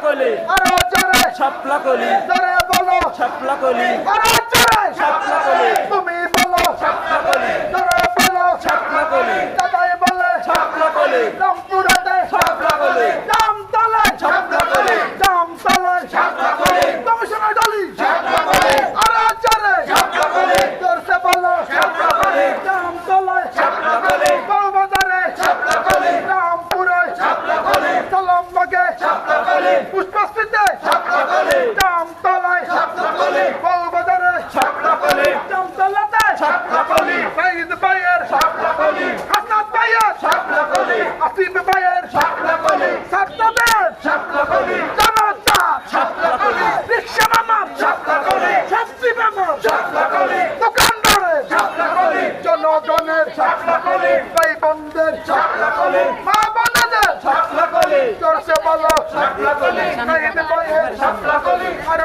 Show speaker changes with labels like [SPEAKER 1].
[SPEAKER 1] কলি
[SPEAKER 2] আরো জোরে
[SPEAKER 1] শাপলা কলি
[SPEAKER 2] জোরে বলো
[SPEAKER 1] শাপলা কলি
[SPEAKER 2] আরো জোরে
[SPEAKER 1] শাপলা কলি
[SPEAKER 2] তুমি বলো
[SPEAKER 1] শাপলা কলি
[SPEAKER 2] জোরে বলো
[SPEAKER 1] শাপলা কলি
[SPEAKER 2] দাদাই বলে
[SPEAKER 1] শাপলা কলি
[SPEAKER 2] রামপুরাতে
[SPEAKER 1] শাপলা কলি
[SPEAKER 2] জামতলায়
[SPEAKER 1] শাপলা কলি
[SPEAKER 2] জামতলায়
[SPEAKER 1] শাপলা কলি
[SPEAKER 2] কমিশনার ডলি
[SPEAKER 1] শাপলা কলি
[SPEAKER 2] আরো জোরে
[SPEAKER 1] শাপলা কলি
[SPEAKER 2] জোরসে বলো
[SPEAKER 1] শাপলা কলি
[SPEAKER 2] জামতলায়
[SPEAKER 1] শাপলা কলি
[SPEAKER 2] বাবাদারে
[SPEAKER 1] শাপলা কলি
[SPEAKER 2] রামপুরে
[SPEAKER 1] শাপলা কলি
[SPEAKER 2] সালামবাগে
[SPEAKER 1] শাপলা কলি
[SPEAKER 2] পুষ্পস্মিতে
[SPEAKER 1] শাপলা কলি
[SPEAKER 2] জামতলায়
[SPEAKER 1] শাপলা কলি
[SPEAKER 2] বাবাদারে
[SPEAKER 1] শাপলা কলি
[SPEAKER 2] জামতলাতে
[SPEAKER 1] শাপলা কলি
[SPEAKER 2] সাইদ ভাইয়ের
[SPEAKER 1] শাপলা কলি
[SPEAKER 2] হাসনাত ভাইয়ের
[SPEAKER 1] শাপলা কলি
[SPEAKER 2] আসিফ ভাইয়ের
[SPEAKER 1] শাপলা কলি
[SPEAKER 2] ছাত্রদের
[SPEAKER 1] শাপলা কলি
[SPEAKER 2] জনতা
[SPEAKER 1] শাপলা কলি
[SPEAKER 2] রিক্সা মামার
[SPEAKER 1] শাপলা কলি
[SPEAKER 2] ছাত্রী মামার
[SPEAKER 1] শাপলা কলি
[SPEAKER 2] দোকানদারের
[SPEAKER 1] শাপলা কলি
[SPEAKER 2] জনগণের
[SPEAKER 1] শাপলা কলি
[SPEAKER 2] ভাই বোনদের
[SPEAKER 1] শাপলা কলি
[SPEAKER 2] মা বোনদের
[SPEAKER 1] শাপলা কলি
[SPEAKER 2] জোরসে বলো
[SPEAKER 1] শাপলা কলি
[SPEAKER 2] সাইদ ভাইয়ের
[SPEAKER 1] শাপলা কলি
[SPEAKER 2] আর